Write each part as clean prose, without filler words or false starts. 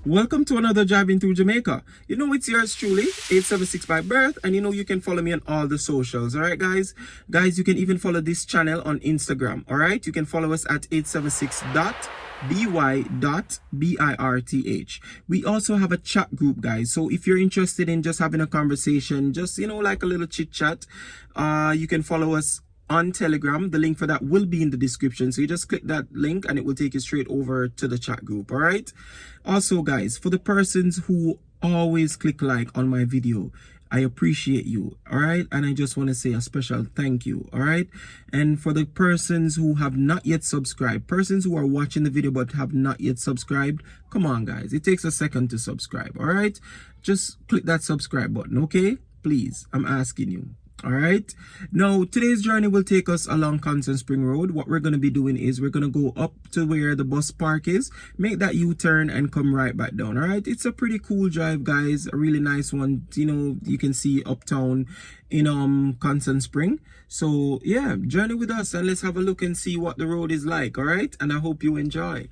Welcome to another Driving Through Jamaica. You know, it's yours truly, 876 by birth, and you know you can follow me on all the socials, all right, guys? Guys, you can even follow this channel on Instagram, all right? You can follow us at 876.by.birth. We also have a chat group, guys, so if you're interested in just having a conversation, just, you know, like a little chit chat, you can follow us on Telegram. The link for that will be in the description, so you just click that link and it will take you straight over to the chat group. All right, also guys, for the persons who always click like on my video, I appreciate you. All right, and I just want to say a special thank you. All right, and for the persons who have not yet subscribed, persons who are watching the video but have not yet subscribed, come on guys, it takes a second to subscribe. All right, just click that subscribe button, okay? Please, I'm asking you. All right, now today's journey will take us along Constant Spring Road. What we're going to be doing is we're going to go up to where the bus park is, make that U-turn and come right back down. All right, it's a pretty cool drive, guys, a really nice one. You know, you can see uptown in Constant Spring. So yeah, journey with us and let's have a look and see what the road is like. All right, and I hope you enjoy.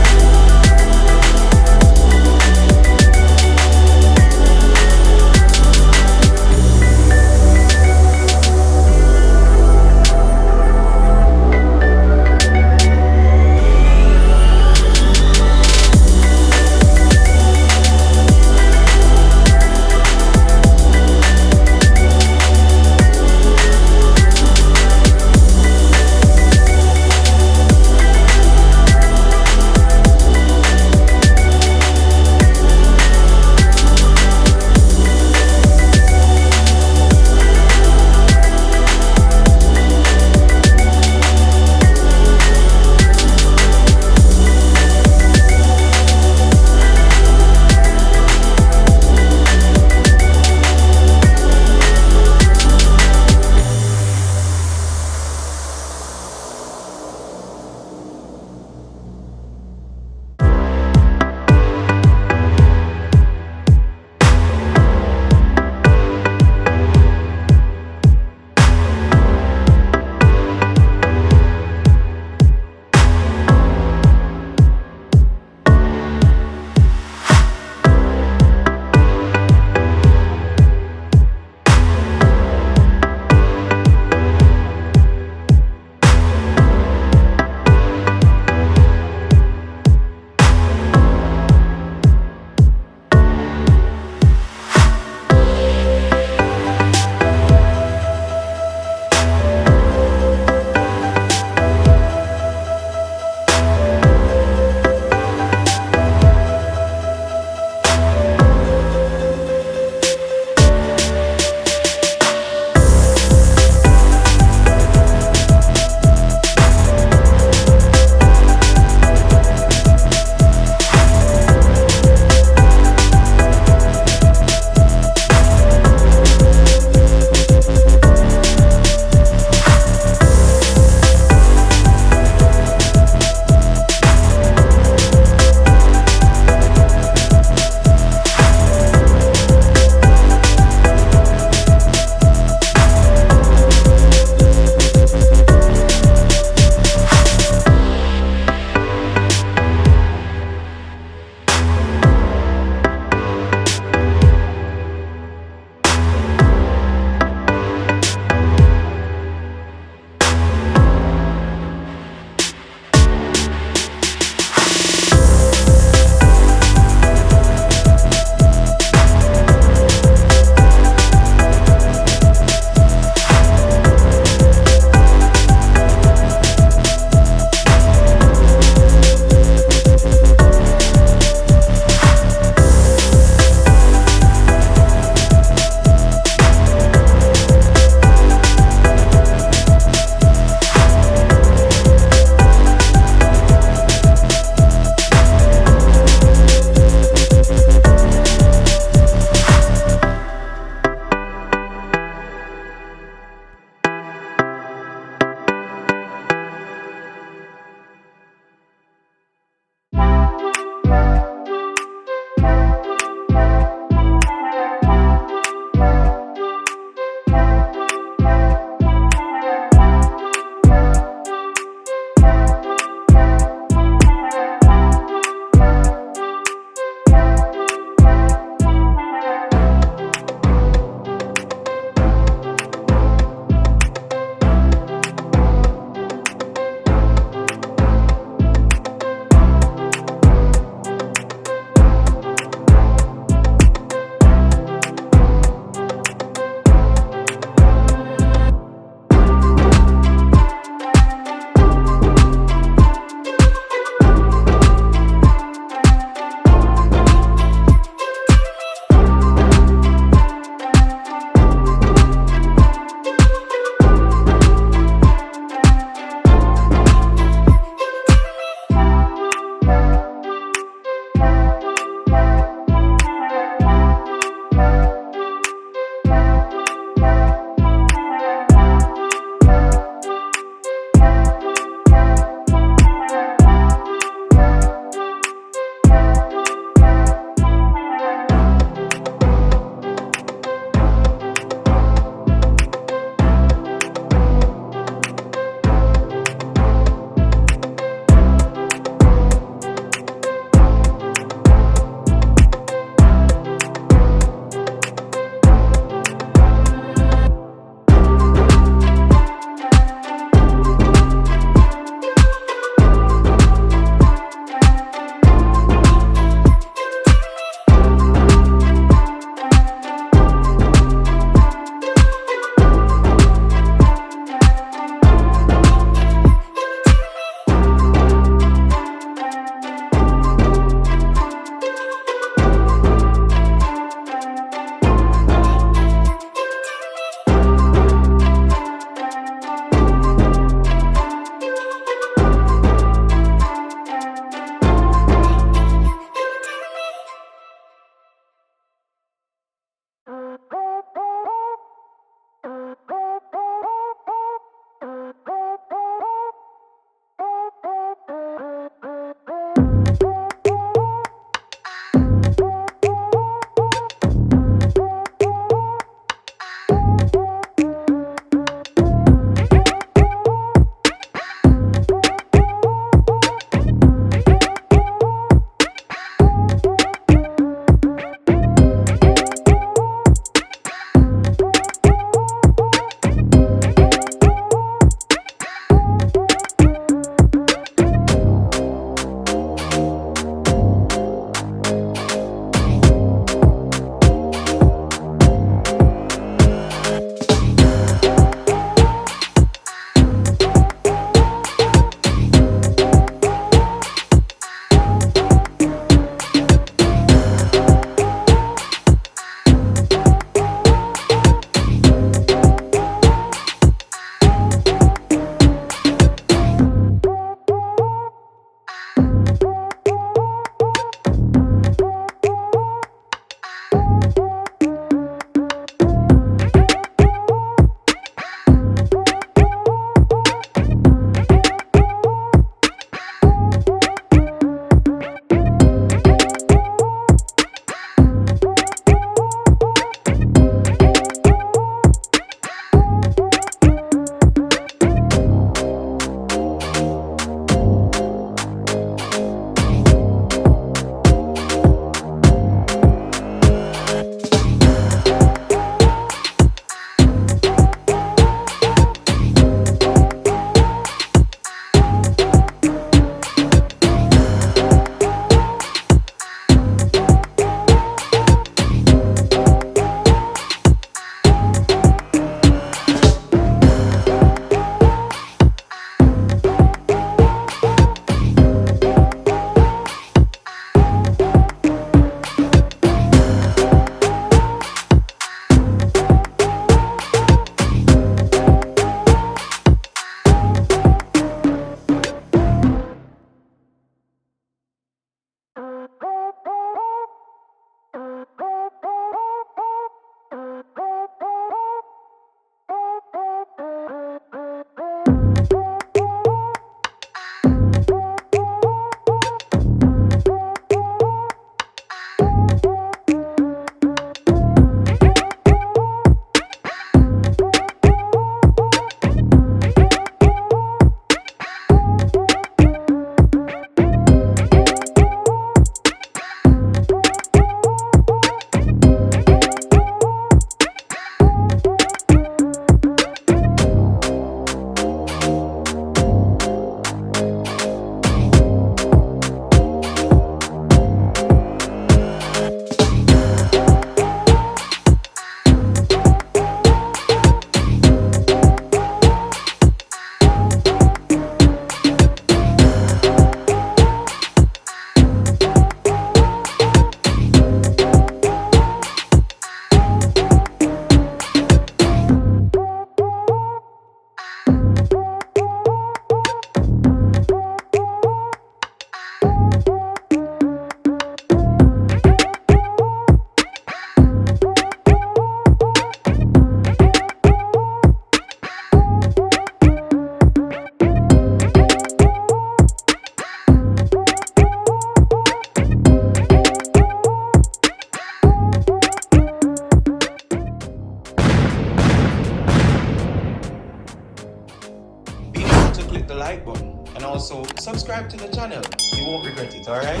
click the like button and also subscribe to the channel. You won't regret it, alright?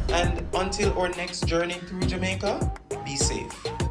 And until our next journey through Jamaica, be safe.